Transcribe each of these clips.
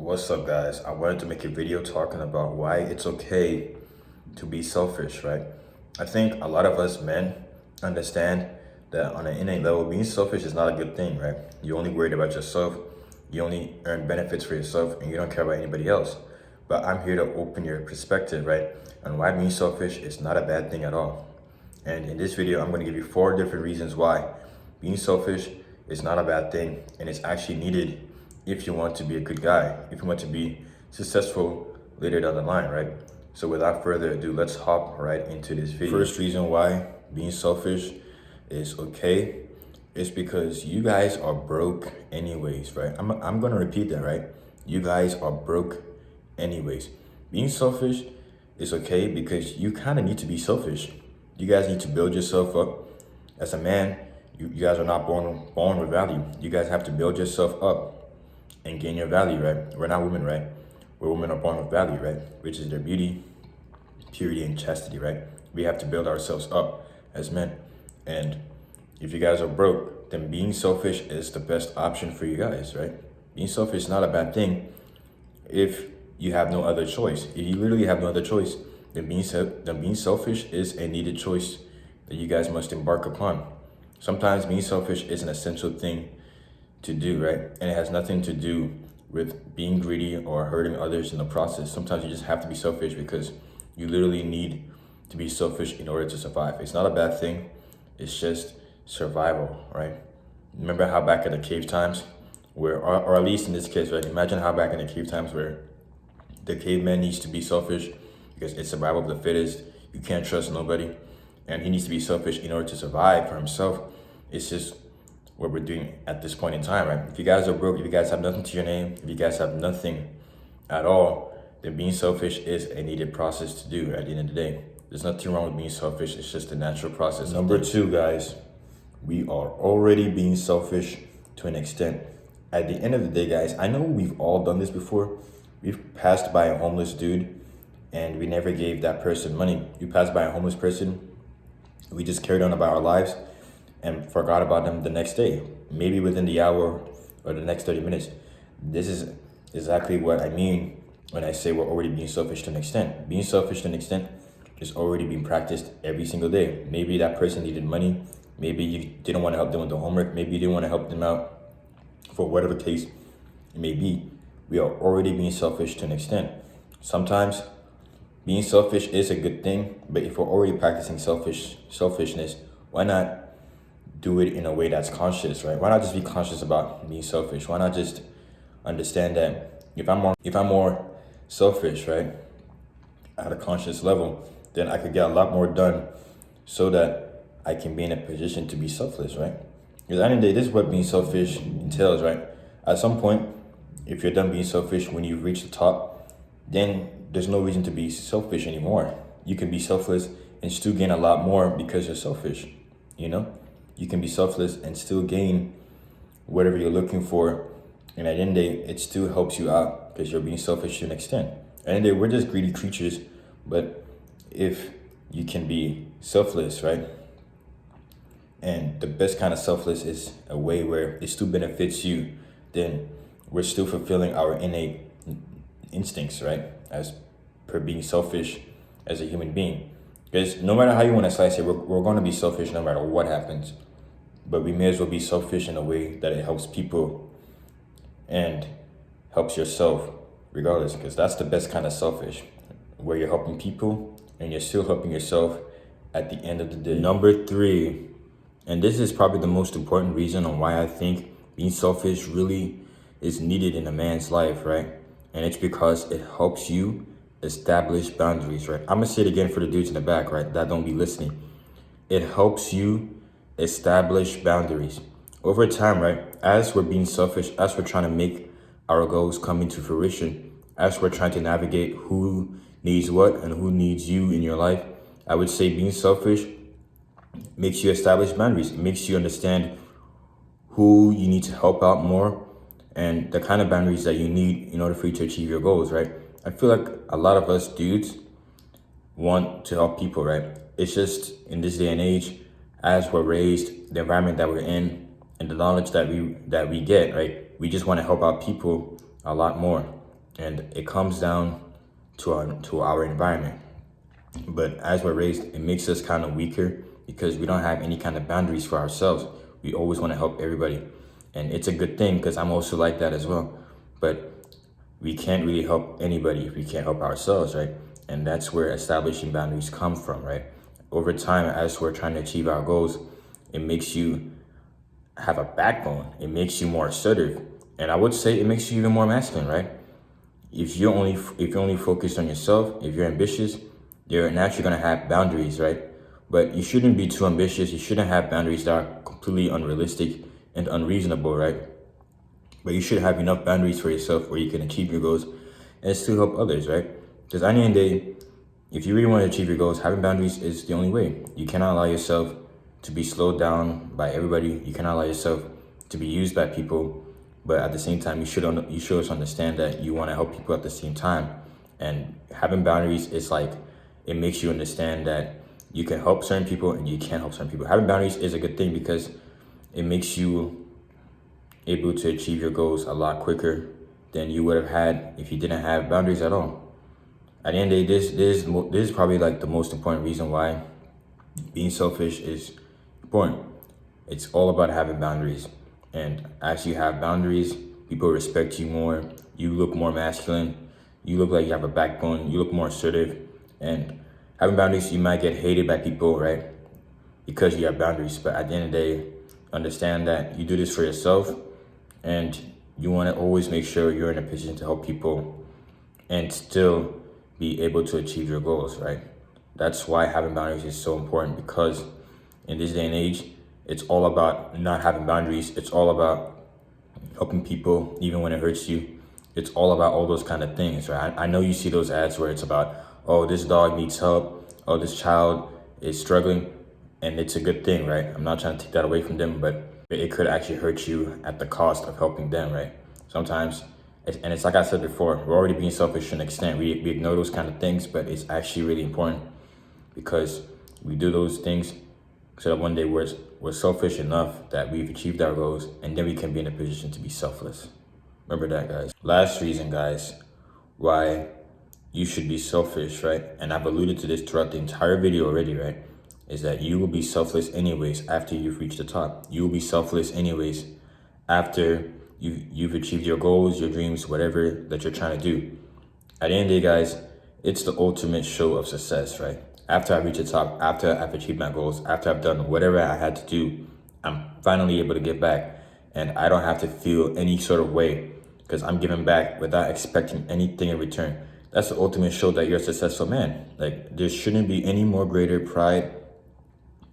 What's up, guys? I wanted to make a video talking about why it's okay to be selfish, right? I think a lot of us men understand that on an innate level, being selfish is not a good thing, right? You're only worried about yourself, you only earn benefits for yourself, and you don't care about anybody else. But I'm here to open your perspective, right? On why being selfish is not a bad thing at all. And in this video, I'm going to give you 4 different reasons why being selfish is not a bad thing and it's actually needed if you want to be a good guy, if you want to be successful later down the line, right? So without further ado, let's hop right into this video. First reason why being selfish is okay is because you guys are broke anyways, right? I'm going to repeat that, right? You guys are broke anyways. Being selfish is okay because you kind of need to be selfish. You guys need to build yourself up. As a man, you guys are not born with value. You guys have to build yourself up and gain your value, right? We're not women, right? We're women are born with value, right? Which is their beauty, purity, and chastity, right? We have to build ourselves up as men. And if you guys are broke, then being selfish is the best option for you guys, right? Being selfish is not a bad thing if you have no other choice. If you literally have no other choice, then being selfish is a needed choice that you guys must embark upon. Sometimes being selfish is an essential thing to do, right? And it has nothing to do with being greedy or hurting others in the process. Sometimes you just have to be selfish because you literally need to be selfish in order to survive. It's not a bad thing. It's just survival, right? Remember how back in the cave times where, or at least in this case, right? Imagine how back in the cave times where the caveman needs to be selfish because it's survival of the fittest. You can't trust nobody. And he needs to be selfish in order to survive for himself. It's just what we're doing at this point in time, right? If you guys are broke, if you guys have nothing to your name, if you guys have nothing at all, then being selfish is a needed process to do at the end of the day. There's nothing wrong with being selfish. It's just a natural process. Number 2, guys, we are already being selfish to an extent. At the end of the day, guys, I know we've all done this before. We've passed by a homeless dude and we never gave that person money. You passed by a homeless person, we just carried on about our lives and forgot about them the next day, maybe within the hour or the next 30 minutes. This is exactly what I mean when I say we're already being selfish to an extent. Being selfish to an extent is already being practiced every single day. Maybe that person needed money. Maybe you didn't want to help them with the homework. Maybe you didn't want to help them out for whatever case it may be. We are already being selfish to an extent. Sometimes being selfish is a good thing, but if we're already practicing selfishness, why not do it in a way that's conscious, right? Why not just be conscious about being selfish? Why not just understand that if I'm more selfish, right, at a conscious level, then I could get a lot more done so that I can be in a position to be selfless, right? Because at the end of the day, this is what being selfish entails, right? At some point, if you're done being selfish when you've reached the top, then there's no reason to be selfish anymore. You can be selfless and still gain a lot more because you're selfish, you know? You can be selfless and still gain whatever you're looking for. And at the end of the day, it still helps you out because you're being selfish to an extent. At the end of the day, we're just greedy creatures. But if you can be selfless, right? And the best kind of selfless is a way where it still benefits you, then we're still fulfilling our innate instincts, right? As per being selfish as a human being. Because no matter how you want to slice it, we're going to be selfish no matter what happens. But we may as well be selfish in a way that it helps people and helps yourself regardless. Because that's the best kind of selfish, where you're helping people and you're still helping yourself at the end of the day. Number 3, and this is probably the most important reason on why I think being selfish really is needed in a man's life, right? And it's because it helps you establish boundaries, right? I'm gonna say it again for the dudes in the back, right, that don't be listening. It helps you establish boundaries. Over time, right, as we're being selfish, as we're trying to make our goals come into fruition, as we're trying to navigate who needs what and who needs you in your life, I would say being selfish makes you establish boundaries. It makes you understand who you need to help out more and the kind of boundaries that you need in order for you to achieve your goals, right? I feel like a lot of us dudes want to help people, right? It's just in this day and age, as we're raised, the environment that we're in, and the knowledge that we get, right? We just want to help out people a lot more. and it comes down to our environment. But as we're raised, it makes us kind of weaker because we don't have any kind of boundaries for ourselves. We always want to help everybody. And it's a good thing because I'm also like that as well. But we can't really help anybody if we can't help ourselves, right? And that's where establishing boundaries come from, right? Over time, as we're trying to achieve our goals, it makes you have a backbone. It makes you more assertive. And I would say it makes you even more masculine, right? If you're only focused on yourself, if you're ambitious, you're naturally gonna have boundaries, right? But you shouldn't be too ambitious. You shouldn't have boundaries that are completely unrealistic and unreasonable, right? But you should have enough boundaries for yourself where you can achieve your goals and still help others, right? Because at the end of the day, if you really want to achieve your goals, having boundaries is the only way. You cannot allow yourself to be slowed down by everybody. You cannot allow yourself to be used by people. But at the same time, you should also understand that you want to help people at the same time. And having boundaries is like, it makes you understand that you can help certain people and you can't help certain people. Having boundaries is a good thing because it makes you able to achieve your goals a lot quicker than you would have had if you didn't have boundaries at all. At the end of the day, this is probably like the most important reason why being selfish is important. It's all about having boundaries. And as you have boundaries, people respect you more. You look more masculine. You look like you have a backbone. You look more assertive. And having boundaries, you might get hated by people, right? Because you have boundaries. But at the end of the day, understand that you do this for yourself and you want to always make sure you're in a position to help people and still be able to achieve your goals, right? That's why having boundaries is so important because in this day and age, it's all about not having boundaries. It's all about helping people even when it hurts you. It's all about all those kind of things, right? I know you see those ads where it's about, oh, this dog needs help. Oh, this child is struggling. And it's a good thing, right? I'm not trying to take that away from them, but it could actually hurt you at the cost of helping them, right? Sometimes, and it's like I said before, we're already being selfish to an extent. We ignore those kind of things, but it's actually really important because we do those things so that one day we're selfish enough that we've achieved our goals and then we can be in a position to be selfless. Remember that, guys. Last reason, guys, why you should be selfish, right? And I've alluded to this throughout the entire video already, right? Is that you will be selfless anyways after you've reached the top. You will be selfless anyways after you've achieved your goals, your dreams, whatever that you're trying to do. At the end of the day, guys, it's the ultimate show of success, right? After I reach the top, after I've achieved my goals, after I've done whatever I had to do, I'm finally able to give back. And I don't have to feel any sort of way because I'm giving back without expecting anything in return. That's the ultimate show that you're a successful man. Like, there shouldn't be any more greater pride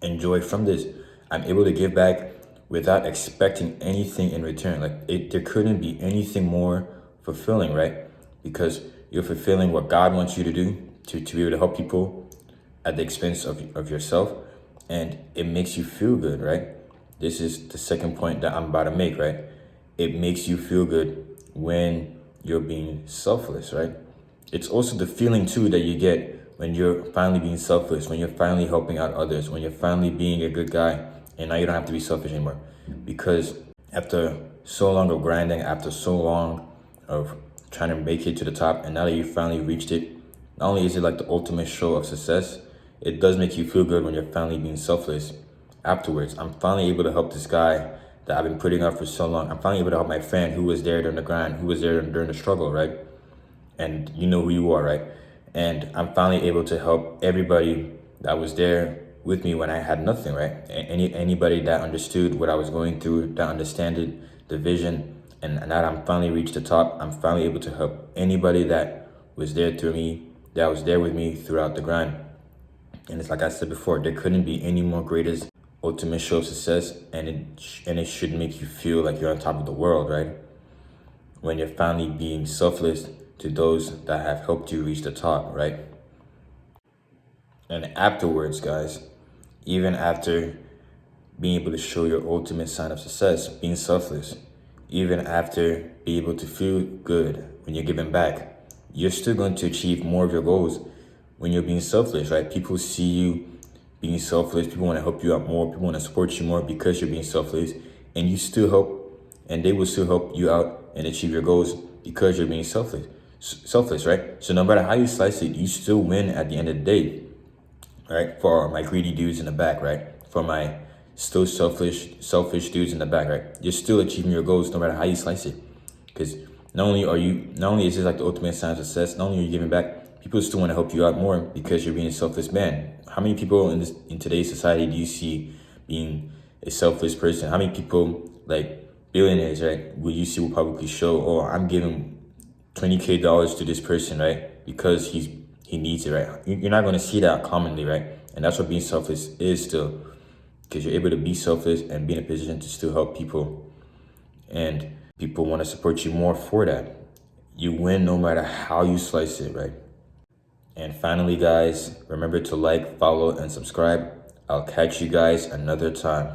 and joy from this. I'm able to give back without expecting anything in return. There couldn't be anything more fulfilling, right? Because you're fulfilling what God wants you to do to be able to help people at the expense of yourself. And it makes you feel good, right? This is the second point that I'm about to make, right? It makes you feel good when you're being selfless, right? It's also the feeling too that you get when you're finally being selfless, when you're finally helping out others, when you're finally being a good guy, and now you don't have to be selfish anymore. Because after so long of grinding, after so long of trying to make it to the top, and now that you finally reached it, not only is it like the ultimate show of success, it does make you feel good when you're finally being selfless afterwards. I'm finally able to help this guy that I've been putting up for so long. I'm finally able to help my friend who was there during the grind, who was there during the struggle, right? And you know who you are, right? And I'm finally able to help everybody that was there with me when I had nothing, right? Anybody that understood what I was going through, that understood the vision, and now that I'm finally reached the top, I'm finally able to help anybody that was there through me, that was there with me throughout the grind. And it's like I said before, there couldn't be any more greatest ultimate show of success, and it should make you feel like you're on top of the world, right? When you're finally being selfless to those that have helped you reach the top, right? And afterwards, guys, even after being able to show your ultimate sign of success, being selfless, even after being able to feel good when you're giving back, you're still going to achieve more of your goals when you're being selfless, right? People see you being selfless. People want to help you out more. People want to support you more because you're being selfless. And you still help, and they will still help you out and achieve your goals because you're being selfless. selfless, right? So no matter how you slice it, you still win at the end of the day, right? For my greedy dudes in the back, right? For my still selfish dudes in the back, right? You're still achieving your goals no matter how you slice it. Because not only is this like the ultimate sign of success, not only are you giving back, people still want to help you out more because you're being a selfless man. How many people in today's society do you see being a selfless person? How many people, like billionaires, right, will you see will publicly show, oh, I'm giving $20K to this person, right? Because he needs it, right? You're not going to see that commonly, right? And that's what being selfless is still, because you're able to be selfless and be in a position to still help people, and people want to support you more for that. You win no matter how you slice it, right? And finally, guys, remember to like, follow, and subscribe. I'll catch you guys another time.